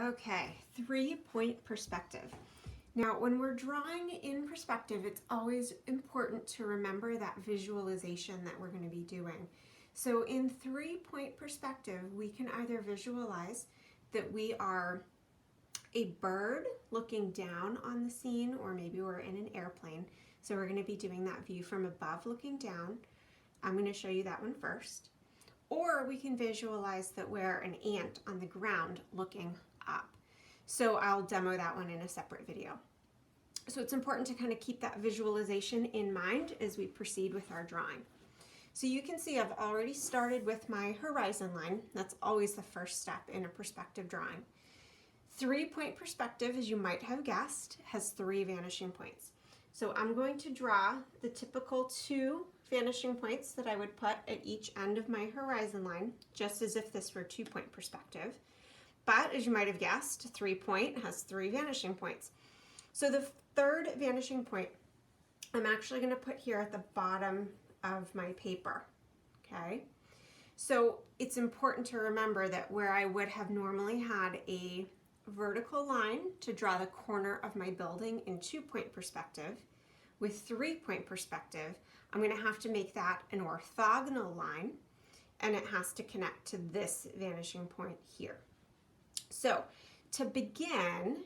Okay, 3-point perspective. Now, when we're drawing in perspective, it's always important to remember that visualization that we're going to be doing. So in 3-point perspective, we can either visualize that we are a bird looking down on the scene, or maybe we're in an airplane. So we're going to be doing that view from above looking down. I'm going to show you that one first. Or we can visualize that we're an ant on the ground looking up. So I'll demo that one in a separate video. So it's important to kind of keep that visualization in mind as we proceed with our drawing. So you can see I've already started with my horizon line. That's always the first step in a perspective drawing. 3-point perspective, as you might have guessed, has 3 vanishing points. So I'm going to draw the typical 2 vanishing points that I would put at each end of my horizon line, just as if this were 2-point perspective. But as you might have guessed, 3-point has 3 vanishing points. So the third vanishing point, I'm actually going to put here at the bottom of my paper, okay? So it's important to remember that where I would have normally had a vertical line to draw the corner of my building in 2-point perspective, with 3-point perspective, I'm going to have to make that an orthogonal line, and it has to connect to this vanishing point here. So to begin,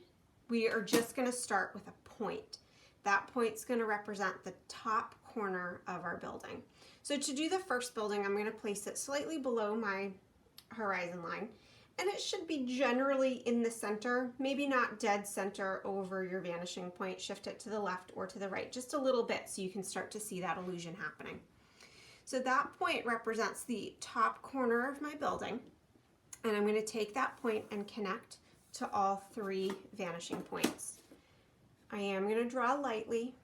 we are just going to start with a point. That point's going to represent the top corner of our building. So to do the first building, I'm going to place it slightly below my horizon line, and it should be generally in the center, maybe not dead center over your vanishing point. Shift it to the left or to the right just a little bit so you can start to see that illusion happening. So that point represents the top corner of my building, and I'm going to take that point and connect to all 3 vanishing points. I am going to draw lightly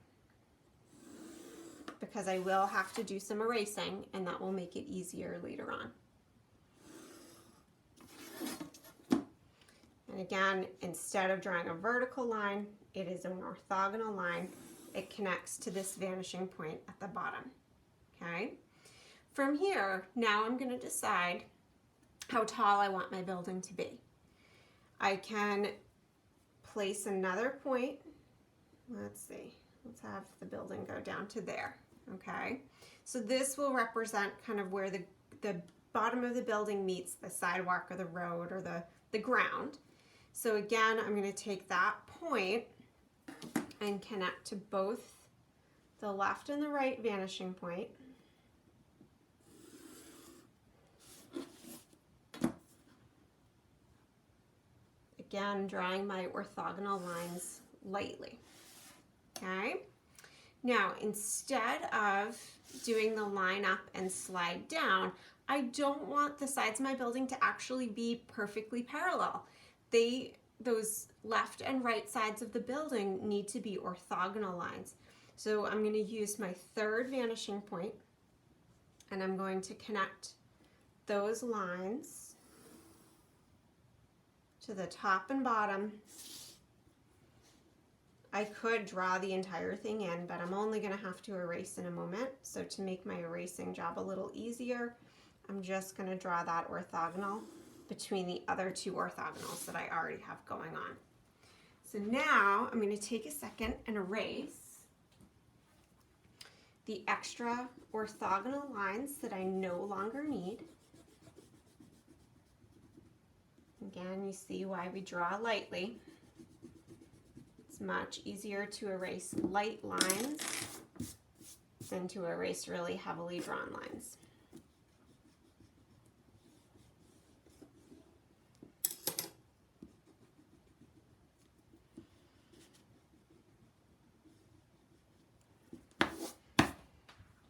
because I will have to do some erasing, and that will make it easier later on. And again, instead of drawing a vertical line, it is an orthogonal line. It connects to this vanishing point at the bottom, okay? From here, now I'm going to decide how tall I want my building to be. I can place another point. Let's see, let's have the building go down to there, okay? So this will represent kind of where the bottom of the building meets the sidewalk or the road or the ground. So again, I'm going to take that point and connect to both the left and the right vanishing point. Again, drawing my orthogonal lines lightly. Okay? Now, instead of doing the line up and slide down, I don't want the sides of my building to actually be perfectly parallel. Those left and right sides of the building need to be orthogonal lines. So I'm going to use my third vanishing point, and I'm going to connect those lines to the top and bottom. I could draw the entire thing in, but I'm only going to have to erase in a moment. So to make my erasing job a little easier, I'm just going to draw that orthogonal between the other 2 orthogonals that I already have going on. So now I'm going to take a second and erase the extra orthogonal lines that I no longer need. Again, you see why we draw lightly. It's much easier to erase light lines than to erase really heavily drawn lines.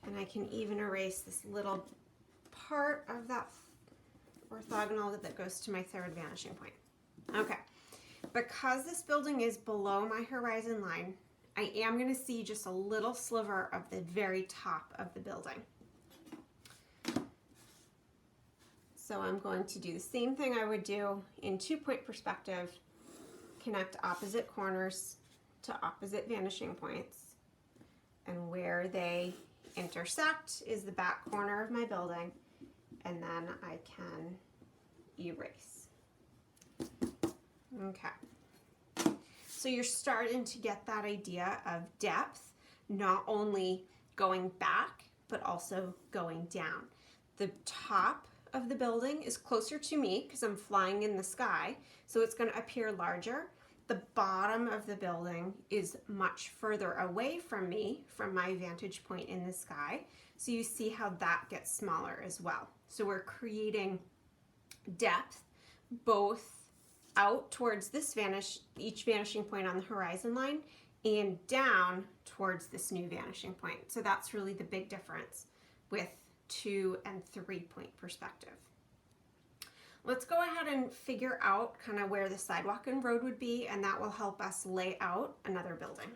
And I can even erase this little part of that orthogonal that goes to my third vanishing point. Okay, because this building is below my horizon line, I am going to see just a little sliver of the very top of the building. So I'm going to do the same thing I would do in 2-point perspective, connect opposite corners to opposite vanishing points, and where they intersect is the back corner of my building, and then I can erase. Okay. So you're starting to get that idea of depth, not only going back, but also going down. The top of the building is closer to me because I'm flying in the sky, so it's going to appear larger. The bottom of the building is much further away from me, from my vantage point in the sky, so you see how that gets smaller as well. So we're creating depth both out towards this each vanishing point on the horizon line, and down towards this new vanishing point. So that's really the big difference with 2 and 3 point perspective. Let's go ahead and figure out kind of where the sidewalk and road would be, and that will help us lay out another building.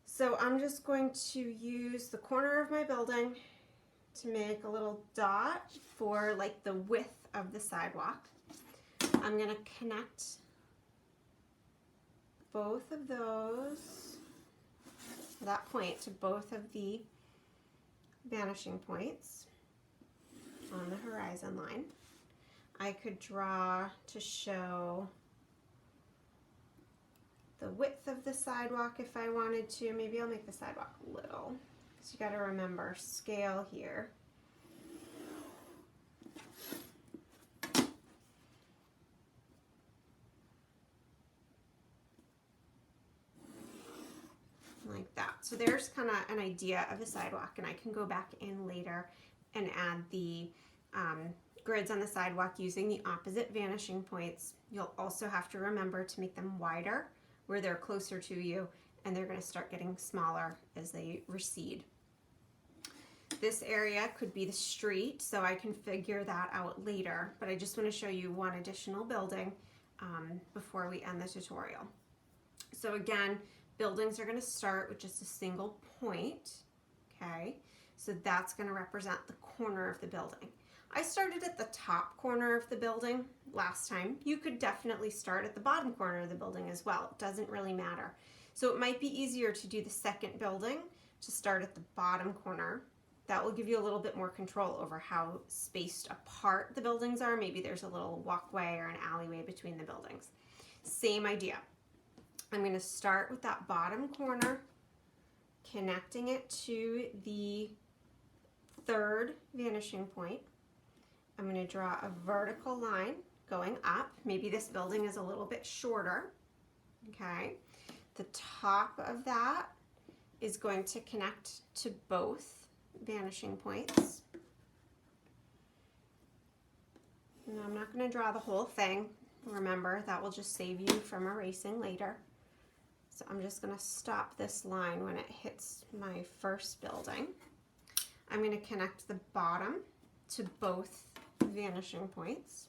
So I'm just going to use the corner of my building to make a little dot for like the width of the sidewalk. I'm going to connect both of those, that point, to both of the vanishing points on the horizon line. I could draw to show the width of the sidewalk if I wanted to. Maybe I'll make the sidewalk little. So you got to remember scale here. Like that. So there's kind of an idea of a sidewalk, and I can go back in later and add the grids on the sidewalk using the opposite vanishing points. You'll also have to remember to make them wider where they're closer to you, and they're going to start getting smaller as they recede. This area could be the street, so I can figure that out later, but I just want to show you one additional building before we end the tutorial. So again, buildings are going to start with just a single point, okay? So that's going to represent the corner of the building. I started at the top corner of the building last time. You could definitely start at the bottom corner of the building as well. It doesn't really matter. So it might be easier to do the second building to start at the bottom corner. That will give you a little bit more control over how spaced apart the buildings are. Maybe there's a little walkway or an alleyway between the buildings. Same idea. I'm going to start with that bottom corner, connecting it to the third vanishing point. I'm going to draw a vertical line going up. Maybe this building is a little bit shorter. Okay. The top of that is going to connect to both vanishing points. And I'm not going to draw the whole thing. Remember, that will just save you from erasing later. So I'm just going to stop this line when it hits my first building. I'm going to connect the bottom to both vanishing points.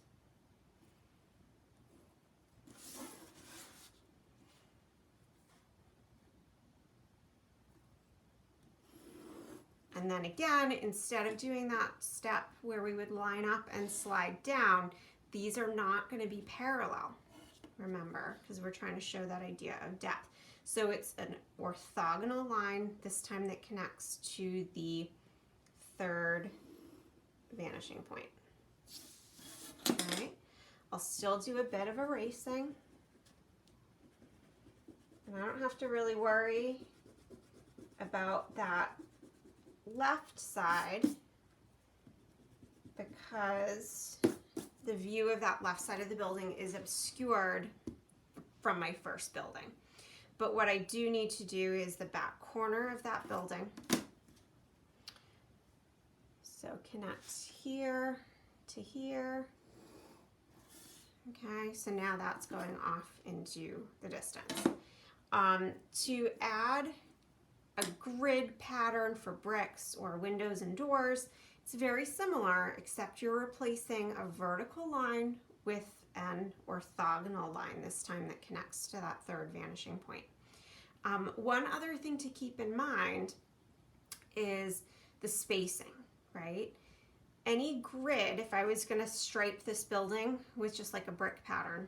And then again, instead of doing that step where we would line up and slide down, these are not going to be parallel, remember, because we're trying to show that idea of depth. So it's an orthogonal line this time that connects to the third vanishing point. Okay, I'll still do a bit of erasing, and I don't have to really worry about that left side because the view of that left side of the building is obscured from my first building. But what I do need to do is the back corner of that building. So connect here to here. Okay, so now that's going off into the distance. To add a grid pattern for bricks or windows and doors, it's very similar, except you're replacing a vertical line with an orthogonal line this time that connects to that third vanishing point. One other thing to keep in mind is the spacing, right? Any grid, if I was going to stripe this building with just like a brick pattern,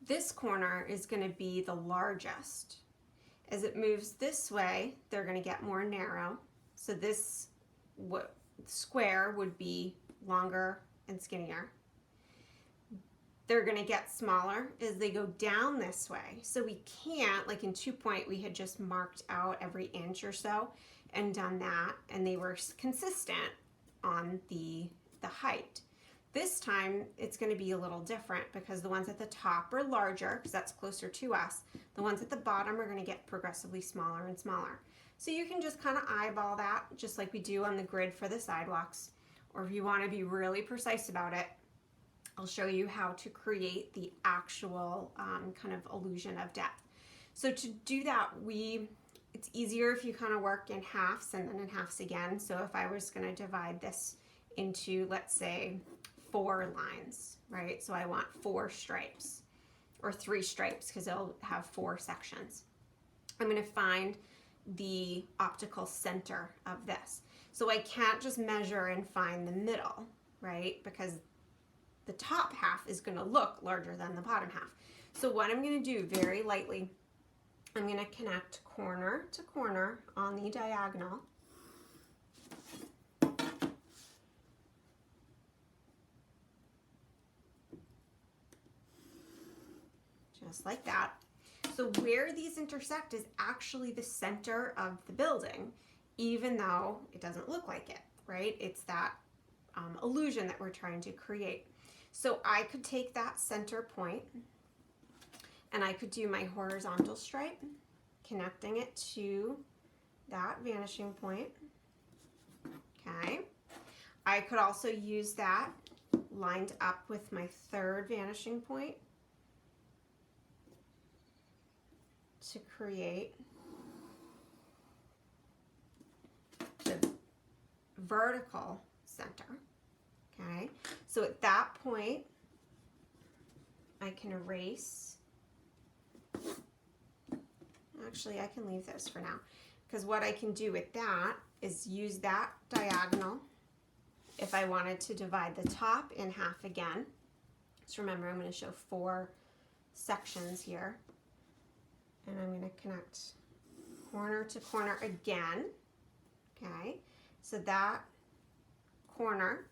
this corner is going to be the largest. As it moves this way, they're going to get more narrow. So this square would be longer and skinnier. they're going to get smaller as they go down this way. So we can't, like in 2-point, we had just marked out every inch or so and done that, and they were consistent on the height. This time it's going to be a little different because the ones at the top are larger because that's closer to us. The ones at the bottom are going to get progressively smaller and smaller. So you can just kind of eyeball that just like we do on the grid for the sidewalks. Or if you want to be really precise about it, I'll show you how to create the actual kind of illusion of depth. So to do that, it's easier if you kind of work in halves and then in halves again. So if I was going to divide this into, let's say, 4 lines, right? So I want 4 stripes or 3 stripes because it'll have 4 sections. I'm going to find the optical center of this. So I can't just measure and find the middle, right? Because the top half is going to look larger than the bottom half. So what I'm going to do very lightly, I'm going to connect corner to corner on the diagonal. Just like that. So where these intersect is actually the center of the building, even though it doesn't look like it, right? It's that illusion that we're trying to create. So I could take that center point and I could do my horizontal stripe, connecting it to that vanishing point. Okay. I could also use that lined up with my 3rd vanishing point to create the vertical center. Okay, so at that point, I can erase. Actually, I can leave this for now because what I can do with that is use that diagonal if I wanted to divide the top in half again. Just remember, I'm going to show 4 sections here. And I'm going to connect corner to corner again. Okay, so that corner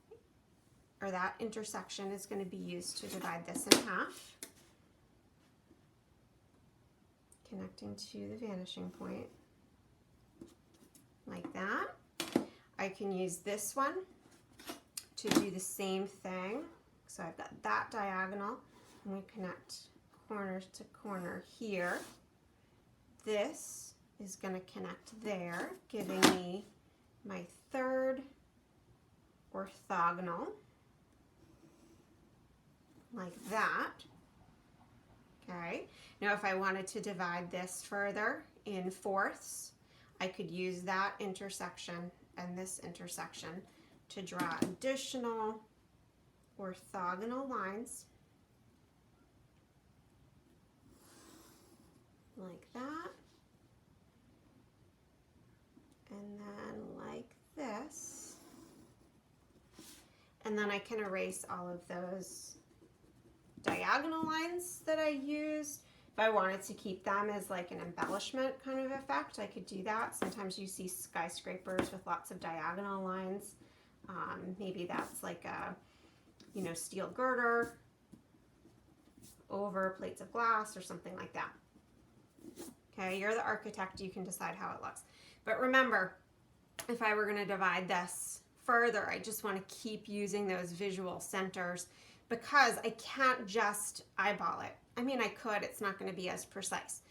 or that intersection is going to be used to divide this in half. Connecting to the vanishing point like that. I can use this one to do the same thing. So I've got that diagonal and we connect corner to corner here. This is going to connect there, giving me my 3rd orthogonal, like that. Okay, now if I wanted to divide this further in 4ths, I could use that intersection and this intersection to draw additional orthogonal lines like that, and then like this, and then I can erase all of those diagonal lines that I used. If I wanted to keep them as like an embellishment kind of effect, I could do that. Sometimes you see skyscrapers with lots of diagonal lines. Maybe that's like a, steel girder over plates of glass or something like that. Okay, you're the architect, you can decide how it looks. But remember, if I were going to divide this further, I just want to keep using those visual centers because I can't just eyeball it. I mean, I could, it's not going to be as precise.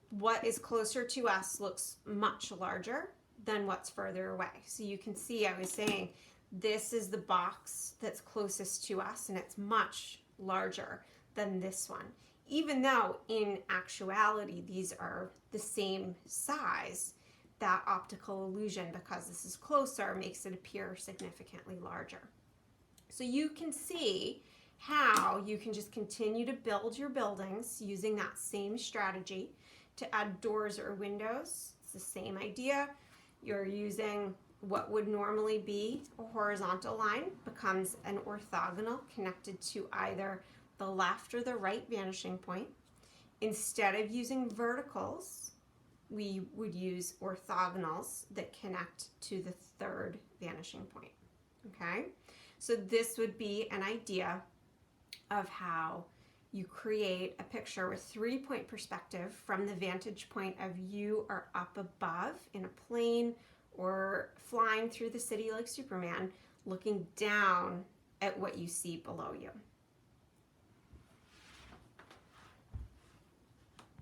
What is closer to us looks much larger than what's further away. So you can see, I was saying, this is the box that's closest to us and it's much larger than this one. Even though in actuality, these are the same size, that optical illusion, because this is closer, makes it appear significantly larger. So you can see how you can just continue to build your buildings using that same strategy to add doors or windows. It's the same idea. You're using what would normally be a horizontal line becomes an orthogonal connected to either the left or the right vanishing point. Instead of using verticals, we would use orthogonals that connect to the 3rd vanishing point. Okay, so this would be an idea of how you create a picture with 3-point perspective from the vantage point of you are up above in a plane or flying through the city like Superman, looking down at what you see below you.